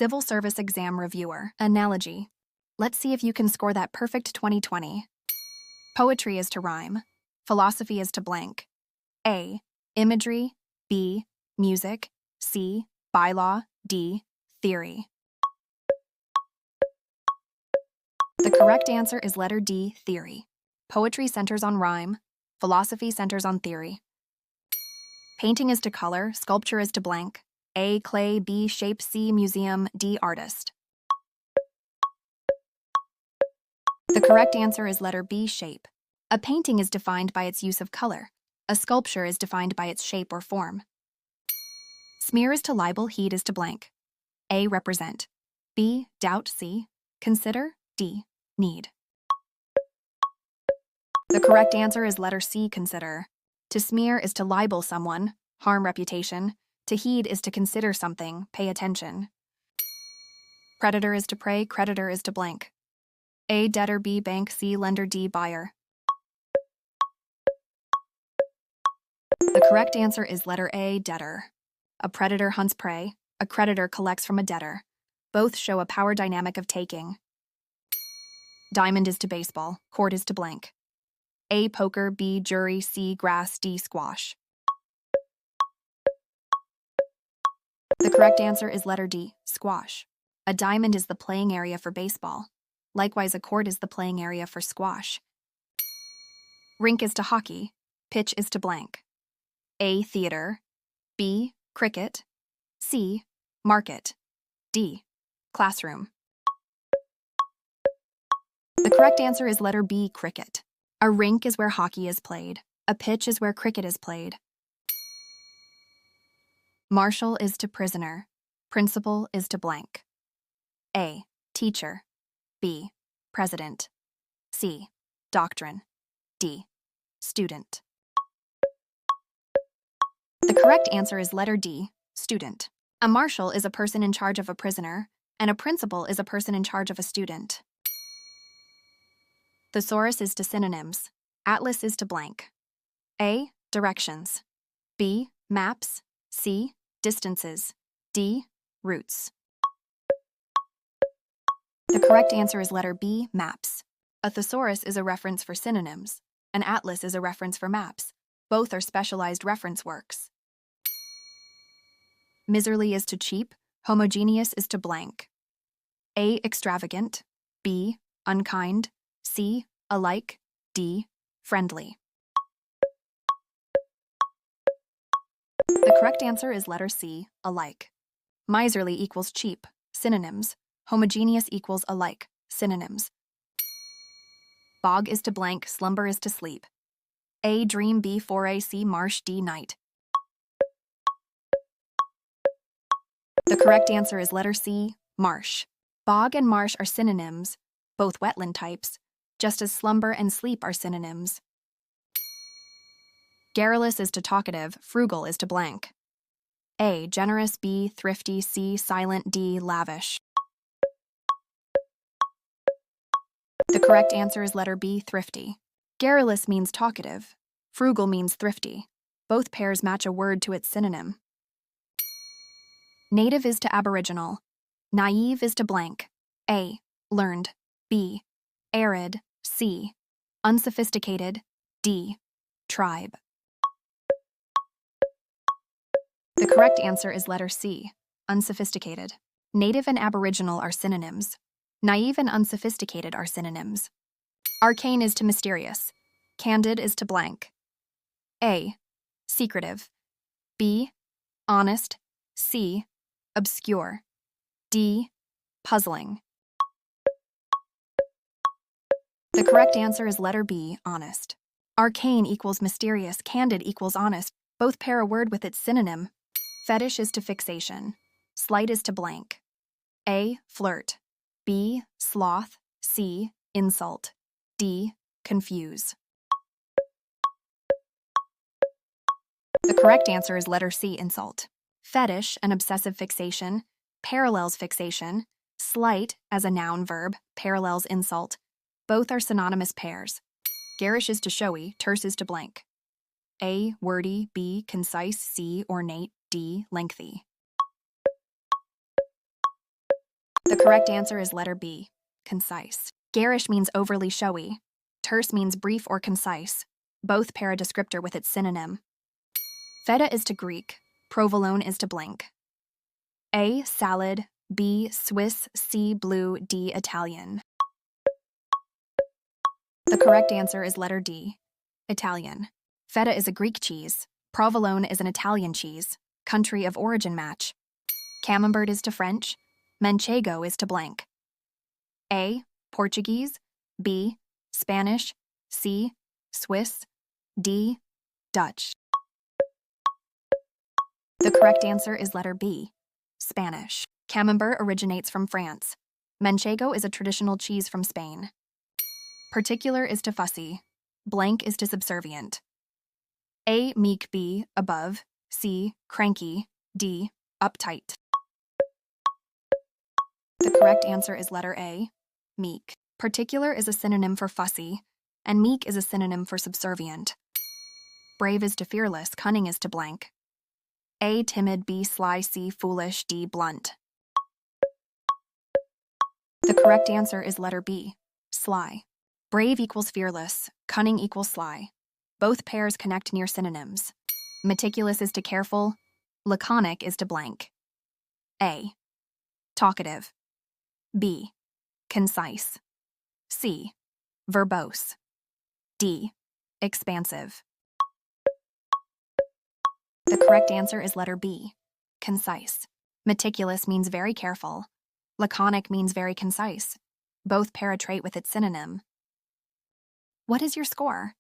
Civil Service Exam Reviewer. Analogy. Let's see if you can score that perfect 2020. Poetry is to rhyme. Philosophy is to blank. A. Imagery. B. Music. C. Bylaw. D. Theory. The correct answer is letter D, theory. Poetry centers on rhyme. Philosophy centers on theory. Painting is to color. Sculpture is to blank. A. Clay. B. Shape. C. Museum. D. Artist. The correct answer is letter B, shape. A painting is defined by its use of color. A sculpture is defined by its shape or form. Smear is to libel. Heed is to blank. A. Represent. B. Doubt. C. Consider. D. Need. The correct answer is letter C, consider. To smear is to libel someone, harm reputation. To heed is to consider something, pay attention. Creditor is to pray. Creditor is to blank. A. Debtor. B. Bank. C. Lender. D. Buyer. The correct answer is letter A, debtor. A predator hunts prey. A creditor collects from a debtor. Both show a power dynamic of taking. Diamond is to baseball. Court is to blank. A. Poker. B. Jury. C. Grass. D. Squash. The correct answer is letter D, squash. A diamond is the playing area for baseball. Likewise, a court is the playing area for squash. Rink is to hockey. Pitch is to blank. A. Theater. B. Cricket. C. Market. D. Classroom. The correct answer is letter B, cricket. A rink is where hockey is played. A pitch is where cricket is played. Marshal is to prisoner. Principal is to blank. A. Teacher. B. President. C. Doctrine. D. Student. The correct answer is letter D, student. A marshal is a person in charge of a prisoner, and a principal is a person in charge of a student. Thesaurus is to synonyms. Atlas is to blank. A. Directions. B. Maps. C. Distances. D. Routes. The correct answer is letter B, maps. A thesaurus is a reference for synonyms. An atlas is a reference for maps. Both are specialized reference works. Miserly is to cheap. Homogeneous is to blank. A. Extravagant. B. Unkind. C. Alike. D. Friendly. The correct answer is letter C, alike. Miserly equals cheap, synonyms. Homogeneous equals alike, synonyms. Bog is to blank, slumber is to sleep. A. Dream. B. Foray. C. Marsh. D. Night. The correct answer is letter C, marsh. Bog and marsh are synonyms, both wetland types, just as slumber and sleep are synonyms. Garrulous is to talkative, frugal is to blank. A. Generous. B. Thrifty. C. Silent. D. Lavish. The correct answer is letter B, thrifty. Garrulous means talkative. Frugal means thrifty. Both pairs match a word to its synonym. Native is to aboriginal. Naive is to blank. A. Learned. B. Arid. C. Unsophisticated. D. Tribe. The correct answer is letter C, unsophisticated. Native and aboriginal are synonyms. Naive and unsophisticated are synonyms. Arcane is to mysterious. Candid is to blank. A. Secretive. B. Honest. C. Obscure. D. Puzzling. The correct answer is letter B, honest. Arcane equals mysterious, candid equals honest. Both pair a word with its synonym. Fetish is to fixation. Slight is to blank. A. Flirt. B. Sloth. C. Insult. D. Confuse. The correct answer is letter C, insult. Fetish, an obsessive fixation, parallels fixation. Slight, as a noun verb, parallels insult. Both are synonymous pairs. Garish is to showy, terse is to blank. A. Wordy. B. Concise. C. Ornate. D. Lengthy. The correct answer is letter B, concise. Garish means overly showy. Terse means brief or concise. Both pair a descriptor with its synonym. Feta is to Greek. Provolone is to blank. A, salad. B, Swiss. C, blue. D, Italian. The correct answer is letter D, Italian. Feta is a Greek cheese. Provolone is an Italian cheese. Country of origin match. Camembert is to French. Manchego is to blank. A, Portuguese. B, Spanish. C, Swiss. D, Dutch. The correct answer is letter B, Spanish. Camembert originates from France. Manchego is a traditional cheese from Spain. Particular is to fussy. Blank is to subservient. A, meek. B, above. C, cranky. D, uptight. The correct answer is letter A, meek. Particular is a synonym for fussy, and meek is a synonym for subservient. Brave is to fearless. Cunning is to blank. A, timid. B, sly. C, foolish. D, blunt. The correct answer is letter B, sly. Brave equals fearless. Cunning equals sly. Both pairs connect near synonyms. Meticulous is to careful. Laconic is to blank. A, talkative. B, concise. C, verbose. D, expansive. The correct answer is letter B, concise. Meticulous means very careful. Laconic means very concise. Both pair a trait with its synonym. What is your score?